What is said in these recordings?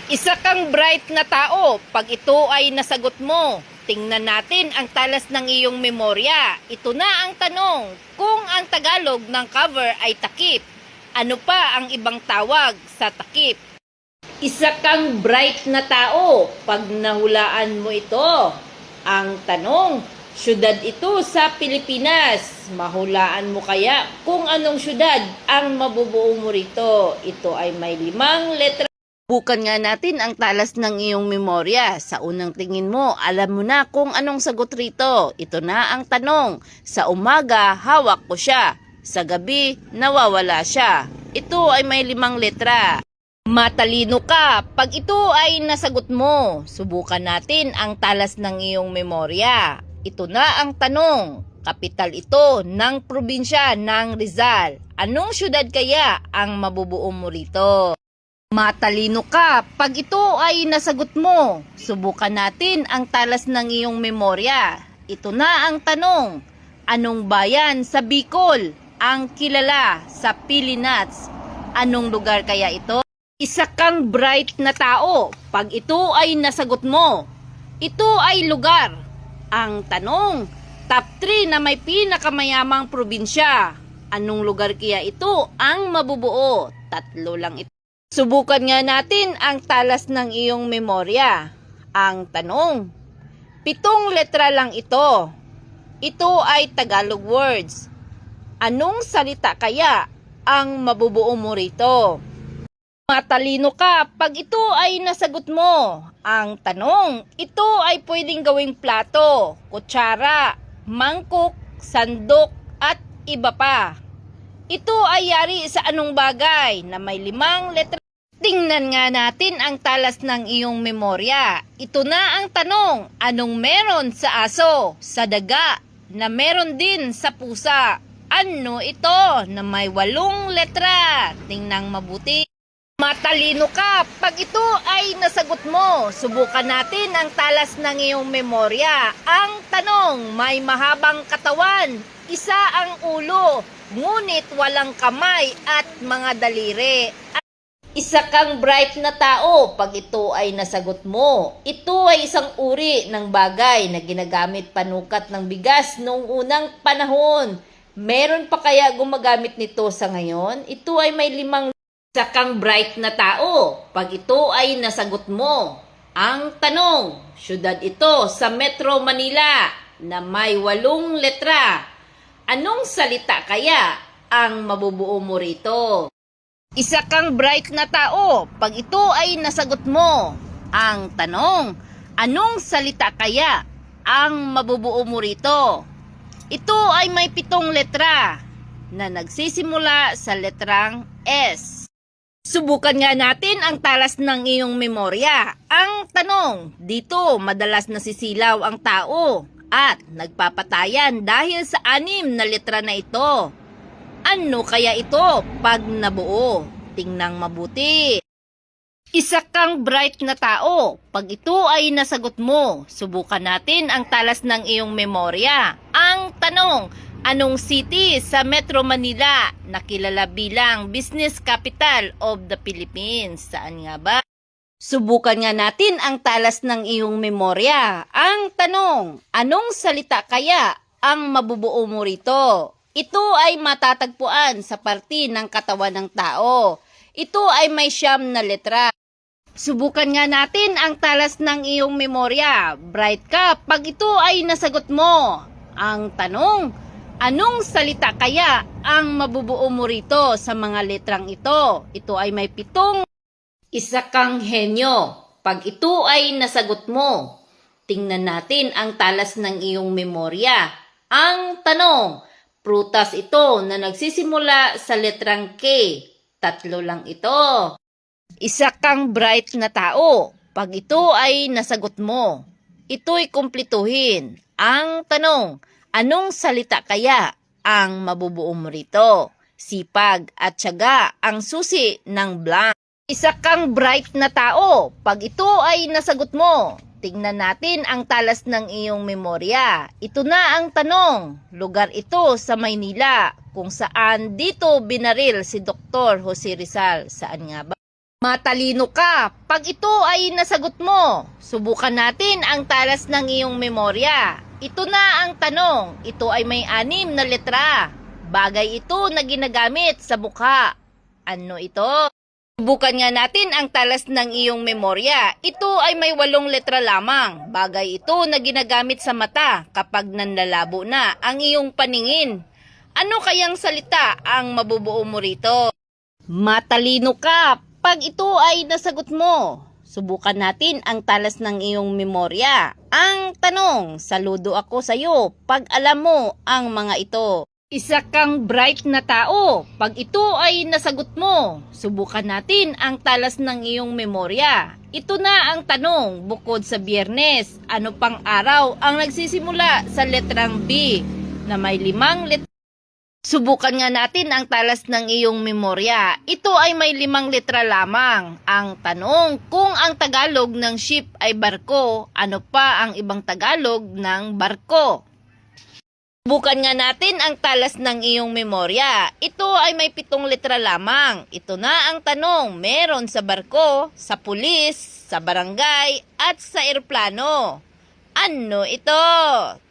Isa kang bright na tao pag ito ay nasagot mo. Tingnan natin ang talas ng iyong memorya. Ito na ang tanong, kung ang Tagalog ng cover ay takip, ano pa ang ibang tawag sa takip? Isa kang bright na tao pag nahulaan mo ito. Ang tanong, syudad ito sa Pilipinas. Mahulaan mo kaya kung anong syudad ang mabubuo mo rito? Ito ay may 5 letra. Bukan nga natin ang talas ng iyong memorya. Sa unang tingin mo, alam mo na kung anong sagot rito. Ito na ang tanong. Sa umaga, hawak ko siya. Sa gabi, nawawala siya. Ito ay may 5 letra. Matalino ka pag ito ay nasagot mo. Subukan natin ang talas ng iyong memorya. Ito na ang tanong. Kapital ito ng probinsya ng Rizal. Anong syudad kaya ang mabubuo mo rito? Matalino ka pag ito ay nasagot mo. Subukan natin ang talas ng iyong memorya. Ito na ang tanong. Anong bayan sa Bicol ang kilala sa Pili Nuts? Anong lugar kaya ito? Isa kang bright na tao pag ito ay nasagot mo. Ito ay lugar. Ang tanong, top 3 na may pinakamayamang probinsya. Anong lugar kaya ito ang mabubuo? 3 lang ito. Subukan nga natin ang talas ng iyong memorya. Ang tanong, 7 letra lang ito. Ito ay Tagalog words. Anong salita kaya ang mabubuo mo rito? Matalino ka pag ito ay nasagot mo. Ang tanong, ito ay pwedeng gawing plato, kutsara, mangkok, sandok at iba pa. Ito ay yari sa anong bagay na may 5 letra. Tingnan nga natin ang talas ng iyong memorya. Ito na ang tanong, anong meron sa aso, sa daga, na meron din sa pusa? Ano ito na may 8 letra? Tingnan mabuti. Matalino ka pag ito ay nasagot mo. Subukan natin ang talas ng iyong memorya. Ang tanong, may mahabang katawan, isa ang ulo, ngunit walang kamay at mga daliri. Isa kang bright na tao pag ito ay nasagot mo. Ito ay isang uri ng bagay na ginagamit panukat ng bigas noong unang panahon. Meron pa kaya gumagamit nito sa ngayon? Ito ay may 5. Isa kang bright na tao pag ito ay nasagot mo. Ang tanong, syudad ito sa Metro Manila na may 8 letra. Anong salita kaya ang mabubuo mo rito? Isa kang bright na tao pag ito ay nasagot mo. Ang tanong, anong salita kaya ang mabubuo mo rito? Ito ay may 7 letra na nagsisimula sa letrang S. Subukan nga natin ang talas ng iyong memorya. Ang tanong, dito madalas nasisilaw ang tao at nagpapatayan dahil sa 6 na letra na ito. Ano kaya ito pag nabuo? Tingnan mabuti. Isa kang bright na tao pag ito ay nasagot mo. Subukan natin ang talas ng iyong memorya. Ang tanong, anong city sa Metro Manila na kilala bilang business capital of the Philippines? Saan nga ba? Subukan nga natin ang talas ng iyong memorya. Ang tanong, anong salita kaya ang mabubuo mo rito? Ito ay matatagpuan sa parte ng katawan ng tao. Ito ay may 9 na letra. Subukan nga natin ang talas ng iyong memorya. Bright ka pag ito ay nasagot mo. Ang tanong, anong salita kaya ang mabubuo mo rito sa mga letrang ito? Ito ay may 7. Isa kang henyo pag ito ay nasagot mo. Tingnan natin ang talas ng iyong memorya. Ang tanong, prutas ito na nagsisimula sa letrang K. 3 lang ito. Isa kang bright na tao pag ito ay nasagot mo. Ito'y kumpletuhin. Ang tanong, anong salita kaya ang mabubuo mo rito? Sipag at tiyaga ang susi ng blank. Isa kang bright na tao pag ito ay nasagot mo. Tingnan natin ang talas ng iyong memorya. Ito na ang tanong. Lugar ito sa Maynila kung saan dito binaril si Dr. Jose Rizal. Saan nga ba? Matalino ka pag ito ay nasagot mo. Subukan natin ang talas ng iyong memorya. Ito na ang tanong. Ito ay may 6 na letra. Bagay ito na ginagamit sa mukha. Ano ito? Subukan nga natin ang talas ng iyong memorya. Ito ay may 8 letra lamang. Bagay ito na ginagamit sa mata kapag nanlalabo na ang iyong paningin. Ano kayang salita ang mabubuo mo rito? Matalino ka pag ito ay nasagot mo. Subukan natin ang talas ng iyong memorya. Ang tanong, saludo ako sa iyo pag alam mo ang mga ito. Isa kang bright na tao. Pag ito ay nasagot mo, subukan natin ang talas ng iyong memorya. Ito na ang tanong, bukod sa Biyernes, ano pang araw ang nagsisimula sa letrang B na may 5 letra? Subukan nga natin ang talas ng iyong memorya. Ito ay may 5 letra lamang. Ang tanong, kung ang Tagalog ng ship ay barko, ano pa ang ibang Tagalog ng barko? Subukan nga natin ang talas ng iyong memorya. Ito ay may 7 letra lamang. Ito na ang tanong, meron sa barko, sa pulis, sa barangay, at sa eroplano. Ano ito?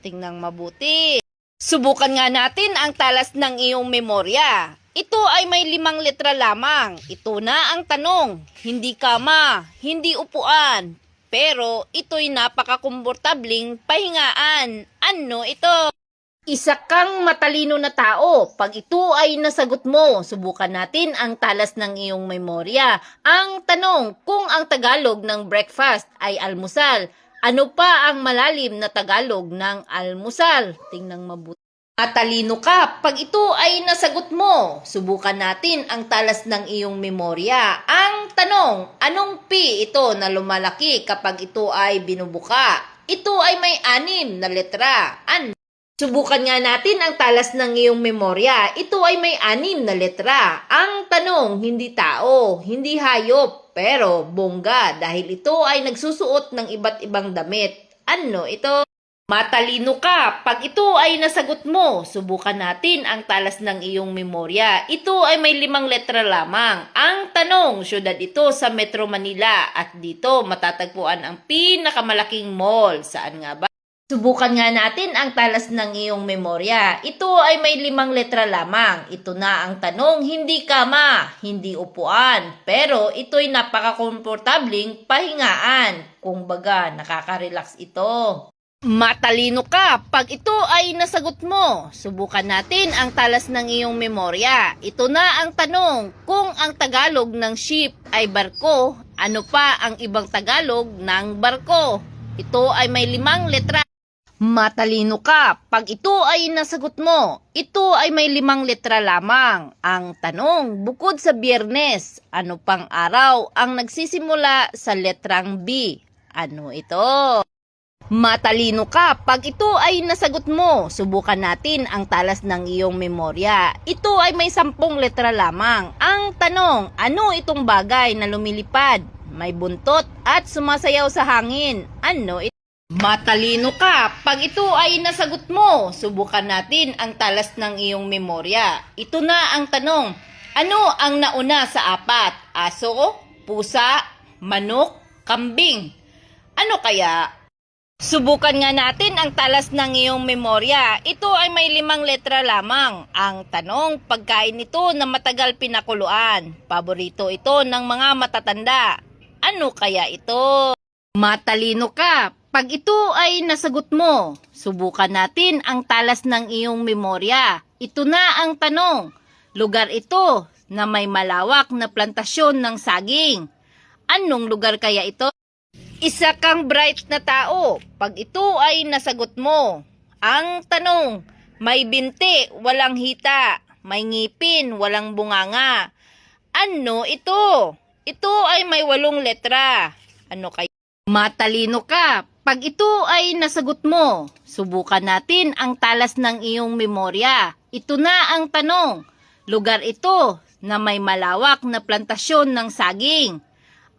Tingnan mabuti. Subukan nga natin ang talas ng iyong memorya. Ito ay may 5 letra lamang. Ito na ang tanong, hindi kama, hindi upuan, pero ito'y napakakomportabling pahingaan. Ano ito? Isa kang matalino na tao. Pag ito ay nasagot mo, subukan natin ang talas ng iyong memorya. Ang tanong, kung ang Tagalog ng breakfast ay almusal, ano pa ang malalim na Tagalog ng almusal? Tingnan mabuti. Matalino ka pag ito ay nasagot mo. Subukan natin ang talas ng iyong memorya. Ang tanong, anong P ito na lumalaki kapag ito ay binubuka? Ito ay may 6 na letra. Subukan nga natin ang talas ng iyong memorya. Ito ay may 6 na letra. Ang tanong, hindi tao, hindi hayop, pero bongga dahil ito ay nagsusuot ng iba't ibang damit. Ano ito? Matalino ka pag ito ay nasagot mo. Subukan natin ang talas ng iyong memorya. Ito ay may 5 letra lamang. Ang tanong, syudad ito sa Metro Manila at dito matatagpuan ang pinakamalaking mall. Saan nga ba? Subukan nga natin ang talas ng iyong memorya. Ito ay may 5 letra lamang. Ito na ang tanong, hindi kama, hindi upuan, pero ito'y napakakomportabling pahingaan. Kung baga, nakaka-relax ito. Matalino ka pag ito ay nasagot mo. Subukan natin ang talas ng iyong memorya. Ito na ang tanong, kung ang Tagalog ng ship ay barko, ano pa ang ibang Tagalog ng barko? Ito ay may 5 letra. Matalino ka pag ito ay nasagot mo. Ito ay may 5 letra lamang. Ang tanong, bukod sa Biyernes, ano pang araw ang nagsisimula sa letrang B? Ano ito? Matalino ka pag ito ay nasagot mo. Subukan natin ang talas ng iyong memorya. Ito ay may 10 letra lamang. Ang tanong, ano itong bagay na lumilipad, may buntot at sumasayaw sa hangin? Ano ito? Matalino ka pag ito ay nasagot mo. Subukan natin ang talas ng iyong memorya. Ito na ang tanong, ano ang nauna sa 4? Aso, pusa, manok, kambing? Ano kaya? Subukan nga natin ang talas ng iyong memorya. Ito ay may 5 letra lamang. Ang tanong, pagkain ito na matagal pinakuluan. Paborito ito ng mga matatanda. Ano kaya ito? Matalino ka pag ito ay nasagot mo. Subukan natin ang talas ng iyong memorya. Ito na ang tanong, lugar ito na may malawak na plantasyon ng saging. Anong lugar kaya ito? Isa kang bright na tao. Pag ito ay nasagot mo. Ang tanong, may binti, walang hita. May ngipin, walang bunganga. Ano ito? Ito ay may 8 letra. Ano kaya? Matalino ka pag ito ay nasagot mo. Subukan natin ang talas ng iyong memorya. Ito na ang tanong, lugar ito na may malawak na plantasyon ng saging.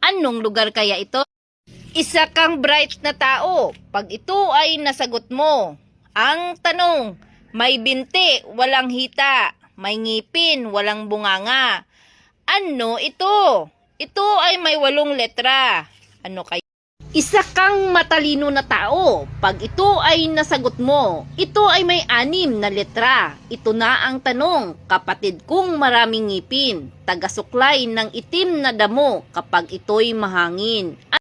Anong lugar kaya ito? Isa kang bright na tao. Pag ito ay nasagot mo. Ang tanong, may binti, walang hita. May ngipin, walang bunganga. Ano ito? Ito ay may 8 letra. Ano kaya? Isa kang matalino na tao. Pag ito ay nasagot mo, ito ay may 6 na letra. Ito na ang tanong, kapatid kong maraming ngipin, taga-suklay ng itim na damo kapag ito'y mahangin.